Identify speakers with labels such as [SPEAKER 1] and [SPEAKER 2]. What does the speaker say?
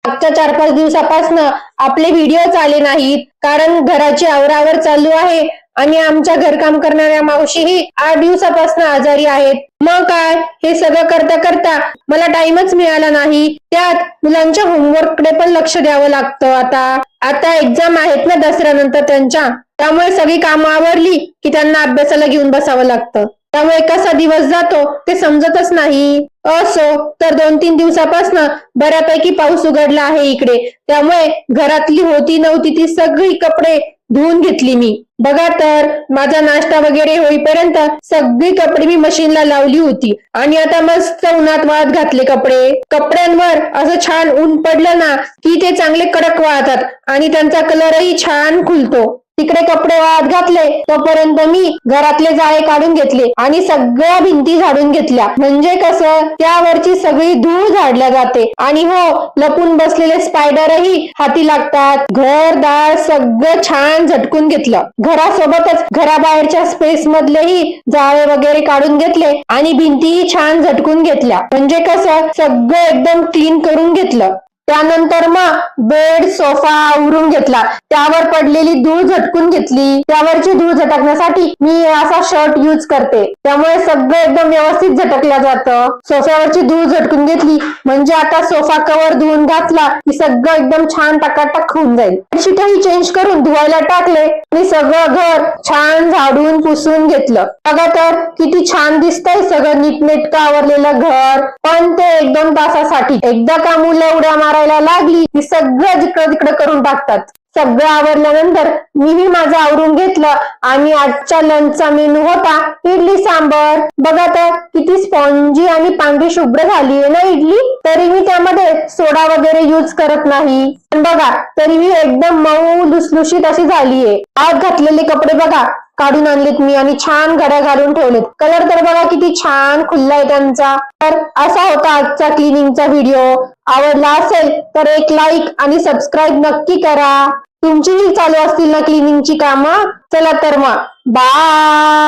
[SPEAKER 1] मागच्या 4-5 दिवसापासून आपले व्हिडिओ आले नाहीत, कारण घराची आवरावर चालू आहे आणि आमच्या घरकाम करणाऱ्या मावशीही 8 दिवसापासून आजारी आहेत. मग काय, हे सगळं करता करता मला टाइमच मिळाला नाही. त्यात मुलांच्या होमवर्ककडे पण लक्ष द्यावं लागतं. आता एक्झाम आहेत ना दसऱ्यानंतर त्यांच्या, त्यामुळे सगळी कामं आवरली की त्यांना अभ्यासाला घेऊन बसावं लागतं. त्यामुळे कसा दिवस जातो ते समजतच नाही. असो तर 2-3 दिवसापासून बऱ्यापैकी पाऊस उघडला आहे इकडे, त्यामुळे घरातली होती नव्हती ती सगळी कपडे धुवून घेतली मी. बघा तर, माझा नाश्ता वगैरे होईपर्यंत सगळी कपडे मी मशीनला लावली होती आणि आता मस्त उन्हात वाळत घातले कपडे. कपड्यांवर असं छान ऊन पडलं ना की ते चांगले कडक वाळतात आणि त्यांचा कलरही छान खुलतो. तिकडे कपडे वाळत घातले तोपर्यंत मी घरातले जाळे काढून घेतले आणि सगळ्या भिंती झाडून घेतल्या. म्हणजे कसं, त्यावरची सगळी धूळ झाडल्या जाते आणि हो, लपून बसलेले स्पायडरही हाती लागतात. घरदार सगळं छान झटकून घेतलं. घरासोबतच घराबाहेरच्या स्पेस मधलेही जाळे वगैरे काढून घेतले आणि भिंतीही छान झटकून घेतल्या. म्हणजे कसं, सगळं एकदम क्लीन करून घेतलं. त्यानंतर मग बेड सोफा आवरून घेतला, त्यावर पडलेली धूळ झटकून घेतली. त्यावरची धूळ झटकण्यासाठी मी असा शर्ट यूज करते, त्यामुळे सगळं एकदम व्यवस्थित झटकलं जातं. सोफ्यावरची धूळ झटकून घेतली म्हणजे आता सोफा कव्हर धुवून घातला की सगळं एकदम छान टकाटक होऊन जाईल. बेडशीटही चेंज करून धुवायला टाकले आणि सगळं घर छान झाडून पुसून घेतलं. बघा तर, किती छान दिसतंय सगळं नीटनेटकं आवरलेलं घर. पण ते 1-2 तासासाठी. एकदा का मुलं उड्या मारायला लागली की सगळं जिकडं तिकडं करून टाकतात. सगळं आवरल्यानंतर मीही माझं आवरून घेतलं आणि आजच्या लंचचा मेनू होता इडली सांबर. बघा तर, किती स्पॉन्जी आणि पांढरी शुभ्र झाली आहे ना इडली. तरी मी त्यामध्ये सोडा वगैरे यूज करत नाही. पण बघा, तरी मी एकदम मऊ लुसलुशीत अशी झालीये. आज घातलेले कपडे बघा काढून आणलेत मी आणि छान घड्या घालून ठेवलेत. कलर तर बघा किती छान खुललाय त्यांचा. तर असा होता आजचा क्लिनिंगचा व्हिडिओ. आवडला असेल तर एक लाईक आणि सबस्क्राईब नक्की करा. तुमचीही चालू असतील ना क्लिनिंगची कामं. चला तर मग बाय.